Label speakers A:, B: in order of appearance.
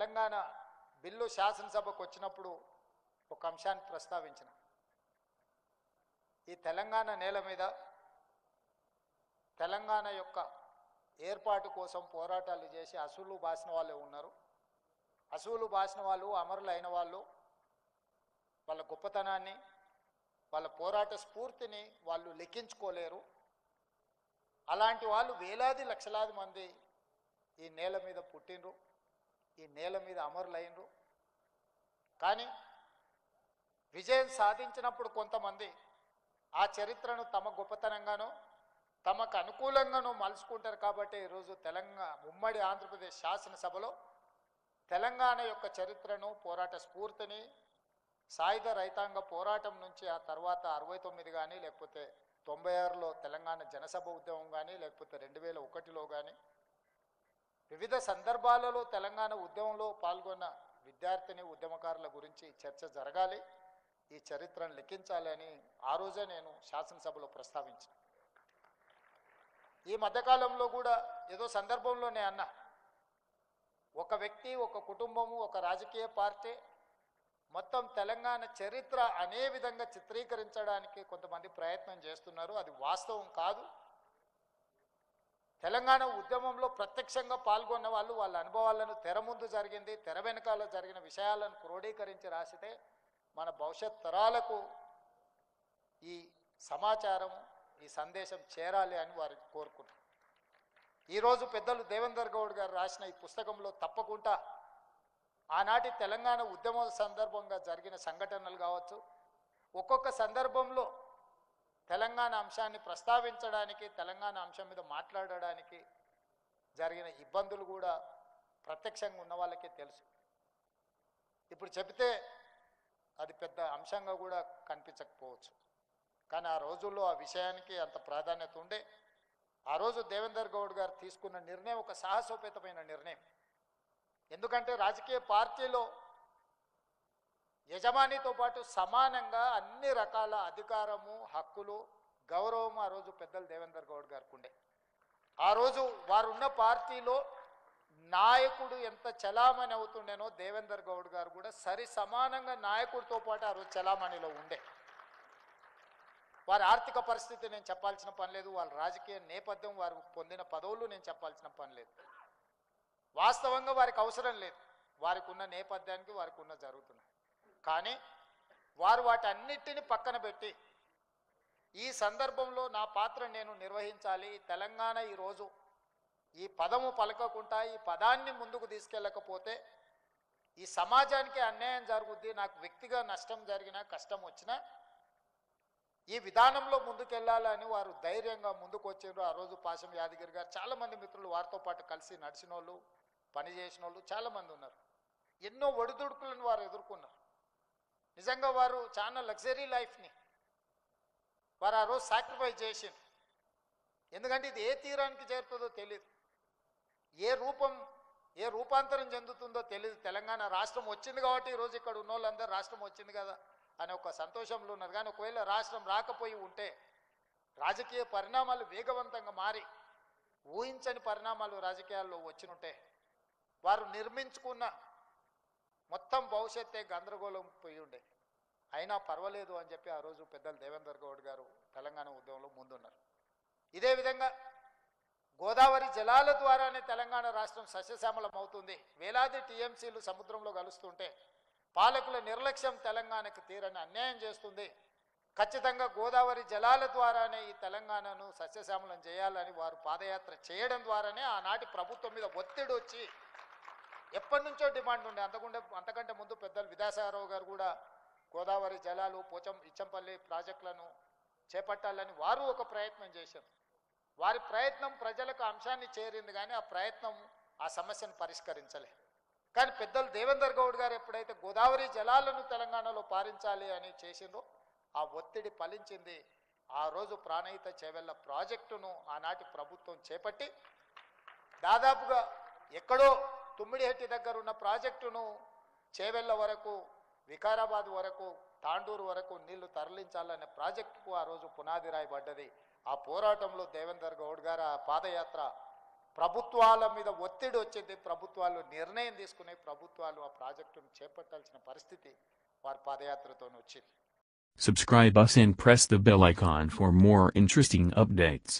A: Telangana bill శాసనసభకు వచ్చినప్పుడు ఒక అంశాన్ని ప్రస్తావించిన. ఈ తెలంగాణ నేల మీద తెలంగాణ యొక్క ఏర్పాటు కోసం పోరాటాలు చేసి అసూలు బాసిన వాళ్ళే ఉన్నారు. అసూలు బాసిన వాళ్ళు, అమరులు అయిన వాళ్ళు, వాళ్ళ గొప్పతనాన్ని, వాళ్ళ పోరాట స్ఫూర్తిని వాళ్ళు లెక్కించుకోలేరు. అలాంటి వాళ్ళు వేలాది లక్షలాది మంది ఈ నేల మీద పుట్టినరు, ఈ నేల మీద అమరులైనరు. కానీ విజయం సాధించినప్పుడు కొంతమంది ఆ చరిత్రను తమ గొప్పతనంగానో తమకు అనుకూలంగానో మలుచుకుంటారు. కాబట్టి ఈరోజు ఉమ్మడి ఆంధ్రప్రదేశ్ శాసనసభలో తెలంగాణ యొక్క చరిత్రను, పోరాట స్ఫూర్తిని, సాయుధ రైతాంగ పోరాటం నుంచి ఆ తర్వాత 69 కానీ, లేకపోతే 96లో తెలంగాణ జనసభ ఉద్యమం కానీ, లేకపోతే 2001లో కానీ వివిధ సందర్భాలలో తెలంగాణ ఉద్యమంలో పాల్గొన్న విద్యార్థిని ఉద్యమకారుల గురించి చర్చ జరగాలి, ఈ చరిత్రను లెక్కించాలి అని ఆ రోజే నేను శాసనసభలో ప్రస్తావించాను. ఈ మధ్యకాలంలో కూడా ఏదో సందర్భంలోనే అన్నా, ఒక వ్యక్తి, ఒక కుటుంబము, ఒక రాజకీయ పార్టీ మొత్తం తెలంగాణ చరిత్ర అనే విధంగా చిత్రీకరించడానికి కొంతమంది ప్రయత్నం చేస్తున్నారు. అది వాస్తవం కాదు. తెలంగాణ ఉద్యమంలో ప్రత్యక్షంగా పాల్గొన్న వాళ్ళు వాళ్ళ అనుభవాలను తెర ముందు జరిగింది, తెర వెనకాల జరిగిన విషయాలను క్రోడీకరించి రాసితే మన భవిష్యత్ తరాలకు ఈ సమాచారం, ఈ సందేశం చేరాలి అని వారు కోరుకున్నారు. ఈరోజు పెద్దలు దేవేందర్ గౌడ్ గారు రాసిన ఈ పుస్తకంలో తప్పకుండా ఆనాటి తెలంగాణ ఉద్యమ సందర్భంగా జరిగిన సంఘటనలు కావచ్చు, ఒక్కొక్క సందర్భంలో తెలంగాణ అంశాన్ని ప్రస్తావించడానికి, తెలంగాణ అంశం మీద మాట్లాడడానికి జరిగిన ఇబ్బందులు కూడా ప్రత్యక్షంగా ఉన్న వాళ్ళకే తెలుసు. ఇప్పుడు చెబితే అది పెద్ద అంశంగా కూడా కనిపించకపోవచ్చు, కానీ ఆ రోజుల్లో ఆ విషయానికి అంత ప్రాధాన్యత ఉండే. ఆ రోజు దేవేందర్ గౌడ్ గారు తీసుకున్న నిర్ణయం ఒక సాహసోపేతమైన నిర్ణయం. ఎందుకంటే రాజకీయ పార్టీలో యజమానితో పాటు సమానంగా అన్ని రకాల అధికారము, హక్కులు, గౌరవం ఆ రోజు పెద్దలు దేవేందర్ గౌడ్ గారికి ఉండే. ఆ రోజు వారు ఉన్న పార్టీలో నాయకుడు ఎంత చలామణి అవుతుండేనో దేవేందర్ గౌడ్ గారు కూడా సరి సమానంగా నాయకుడితో పాటు ఆ రోజు చలామణిలో ఉండే. వారి ఆర్థిక పరిస్థితి నేను చెప్పాల్సిన పని లేదు, వాళ్ళ రాజకీయ నేపథ్యం, వారు పొందిన పదవులు నేను చెప్పాల్సిన పని లేదు. వాస్తవంగా వారికి అవసరం లేదు, వారికి ఉన్న నేపథ్యానికి వారికి ఉన్న జరుగుతున్నాయి. కానీ వారు వాటన్నిటిని పక్కన పెట్టి ఈ సందర్భంలో నా పాత్ర నేను నిర్వహించాలి, తెలంగాణ ఈరోజు ఈ పదము పలకకుండా ఈ పదాన్ని ముందుకు తీసుకెళ్ళకపోతే ఈ సమాజానికి అన్యాయం జరుగుద్ది, నాకు వ్యక్తిగా నష్టం జరిగినా, కష్టం వచ్చినా ఈ విధానంలో ముందుకెళ్ళాలని వారు ధైర్యంగా ముందుకు వచ్చారు. ఆ రోజు పాశం యాదగిరి గారు, చాలామంది మిత్రులు వారితో పాటు కలిసి నడిచిన వాళ్ళు, పనిచేసిన వాళ్ళు చాలామంది ఉన్నారు. ఎన్నో ఒడిదుడుకులను వారు ఎదుర్కొన్నారు. నిజంగా వారు చాలా లగ్జరీ లైఫ్ని వారు ఆ రోజు సాక్రిఫైస్ చేసింది. ఎందుకంటే ఇది ఏ తీరానికి చేరుతుందో తెలియదు, ఏ రూపాంతరం చెందుతుందో తెలియదు. తెలంగాణ రాష్ట్రం వచ్చింది కాబట్టి ఈరోజు ఇక్కడ ఉన్న వాళ్ళందరూ రాష్ట్రం వచ్చింది కదా అనే ఒక సంతోషంలో ఉన్నారు. కానీ ఒకవేళ రాష్ట్రం రాకపోయి ఉంటే రాజకీయ పరిణామాలు వేగవంతంగా మారి ఊహించని పరిణామాలు రాజకీయాల్లో వచ్చినుంటే వారు నిర్మించుకున్న మొత్తం భవిష్యత్తే గందరగోళం పోయి ఉండే. అయినా పర్వాలేదు అని చెప్పి ఆ రోజు పెద్దలు దేవేందర్ గౌడ్ గారు తెలంగాణ ఉద్యమంలో ముందున్నారు. ఇదే విధంగా గోదావరి జలాల ద్వారానే తెలంగాణ రాష్ట్రం సస్యశ్యామలం అవుతుంది. వేలాది టీఎంసీలు సముద్రంలో కలుస్తుంటే పాలకుల నిర్లక్ష్యం తెలంగాణకు తీరని అన్యాయం చేస్తుంది. ఖచ్చితంగా గోదావరి జలాల ద్వారానే ఈ తెలంగాణను సస్యశ్యామలం చేయాలని వారు పాదయాత్ర చేయడం ద్వారానే ఆనాటి ప్రభుత్వం మీద ఒత్తిడి వచ్చి ఎప్పటి నుంచో డిమాండ్ ఉండే. అంతకంటే ముందు పెద్దలు విద్యాసాగరరావు గారు కూడా గోదావరి జలాలు, ఇచ్చంపల్లి ప్రాజెక్టులను చేపట్టాలని వారు ఒక ప్రయత్నం చేశారు. వారి ప్రయత్నం ప్రజలకు అంశాన్ని చేరింది, కానీ ఆ ప్రయత్నం ఆ సమస్యను పరిష్కరించలే. కానీ పెద్దలు దేవేందర్ గౌడ్ గారు ఎప్పుడైతే గోదావరి జలాలను తెలంగాణలో పారించాలి అని చేసిందో ఆ ఒత్తిడి ఫలించింది. ఆ రోజు ప్రాణహిత చేవెళ్ళ ప్రాజెక్టును ఆనాటి ప్రభుత్వం చేపట్టి దాదాపుగా ఎక్కడో తుమ్మిడిహెట్టి దగ్గర ఉన్న ప్రాజెక్టును చేవెళ్ళ వరకు, వికారాబాద్ వరకు, తాండూరు వరకు నీళ్లు తరలించాలనే ప్రాజెక్టుకు ఆ రోజు పునాది రాయబడ్డది. ఆ పోరాటంలో దేవేందర్ గౌడ్ గారు ఆ పాదయాత్ర ప్రభుత్వాల మీద ఒత్తిడి వచ్చింది, ప్రభుత్వాలు నిర్ణయం తీసుకునే ప్రభుత్వాలు ఆ ప్రాజెక్టును చేపట్టాల్సిన పరిస్థితి వారి పాదయాత్రతో వచ్చింది.
B: Subscribe us and press the bell icon for more interesting updates.